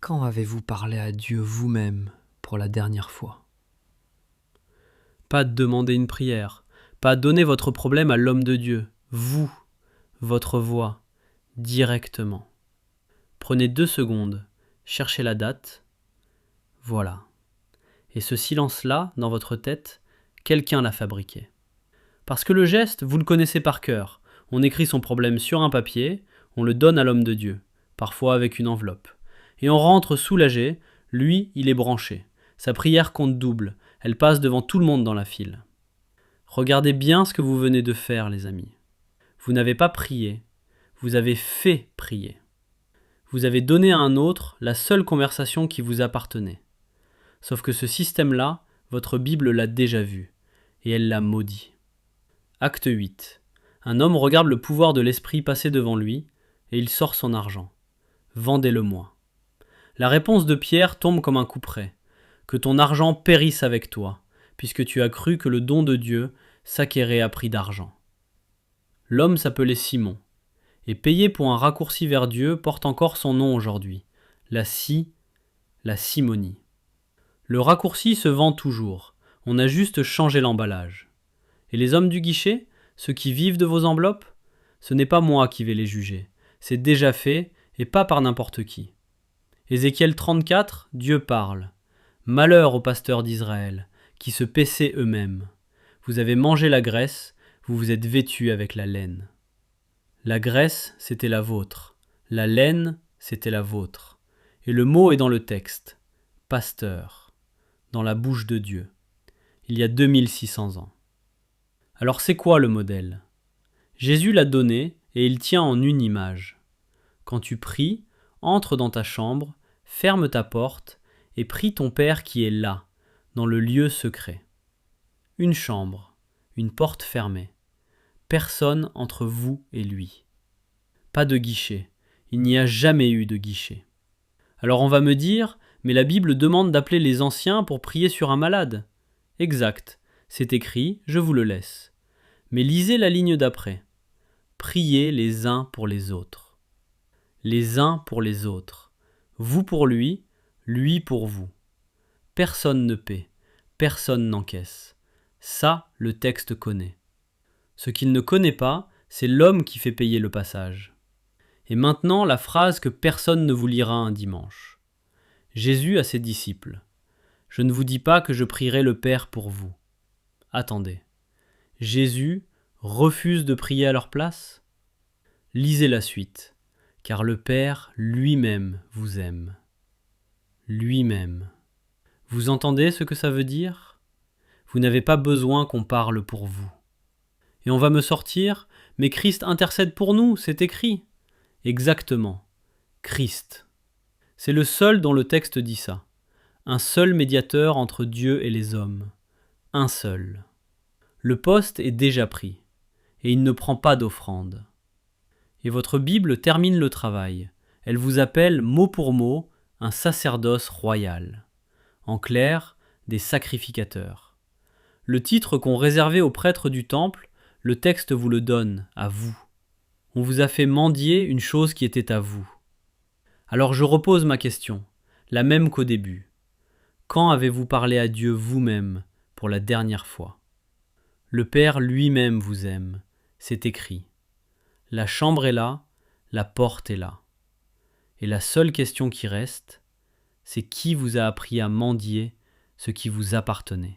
Quand avez-vous parlé à Dieu vous-même pour la dernière fois? Pas demander une prière, pas donner votre problème à l'homme de Dieu, vous, votre voix, directement. Prenez 2 secondes, cherchez la date, voilà. Et ce silence-là, dans votre tête, quelqu'un l'a fabriqué. Parce que le geste, vous le connaissez par cœur. On écrit son problème sur un papier, on le donne à l'homme de Dieu, parfois avec une enveloppe. Et on rentre soulagé, lui, il est branché. Sa prière compte double, elle passe devant tout le monde dans la file. Regardez bien ce que vous venez de faire, les amis. Vous n'avez pas prié, vous avez fait prier. Vous avez donné à un autre la seule conversation qui vous appartenait. Sauf que ce système-là, votre Bible l'a déjà vu, et elle l'a maudit. Acte 8. Un homme regarde le pouvoir de l'esprit passer devant lui, et il sort son argent. Vendez-le-moi. La réponse de Pierre tombe comme un coup près. Que ton argent périsse avec toi, puisque tu as cru que le don de Dieu s'acquérait à prix d'argent. L'homme s'appelait Simon, et payer pour un raccourci vers Dieu porte encore son nom aujourd'hui, la simonie. Le raccourci se vend toujours, on a juste changé l'emballage. Et les hommes du guichet, ceux qui vivent de vos enveloppes, ce n'est pas moi qui vais les juger, c'est déjà fait et pas par n'importe qui. Ézéchiel 34, Dieu parle. Malheur aux pasteurs d'Israël, qui se paissaient eux-mêmes. Vous avez mangé la graisse, vous vous êtes vêtus avec la laine. La graisse, c'était la vôtre. La laine, c'était la vôtre. Et le mot est dans le texte. Pasteur. Dans la bouche de Dieu. Il y a 2600 ans. Alors c'est quoi le modèle? Jésus l'a donné et il tient en une image. Quand tu pries, entre dans ta chambre, ferme ta porte et prie ton Père qui est là, dans le lieu secret. Une chambre, une porte fermée. Personne entre vous et lui. Pas de guichet. Il n'y a jamais eu de guichet. Alors on va me dire, mais la Bible demande d'appeler les anciens pour prier sur un malade. Exact, c'est écrit, je vous le laisse. Mais lisez la ligne d'après. Priez les uns pour les autres. Les uns pour les autres. Vous pour lui pour vous. Personne ne paie, personne n'encaisse. Ça, le texte connaît. Ce qu'il ne connaît pas, c'est l'homme qui fait payer le passage. Et maintenant, la phrase que personne ne vous lira un dimanche. Jésus à ses disciples. Je ne vous dis pas que je prierai le Père pour vous. Attendez. Jésus refuse de prier à leur place? Lisez la suite, car le Père lui-même vous aime. Lui-même. Vous entendez ce que ça veut dire? Vous n'avez pas besoin qu'on parle pour vous. Et on va me sortir, mais Christ intercède pour nous, c'est écrit. Exactement. Christ. C'est le seul dont le texte dit ça. Un seul médiateur entre Dieu et les hommes. Un seul. Le poste est déjà pris, et il ne prend pas d'offrande. Et votre Bible termine le travail. Elle vous appelle mot pour mot un sacerdoce royal. En clair, des sacrificateurs. Le titre qu'ont réservé aux prêtres du temple, le texte vous le donne, à vous. On vous a fait mendier une chose qui était à vous. Alors je repose ma question, la même qu'au début. Quand avez-vous parlé à Dieu vous-même pour la dernière fois? Le Père lui-même vous aime, c'est écrit. La chambre est là, la porte est là. Et la seule question qui reste, c'est qui vous a appris à mendier ce qui vous appartenait.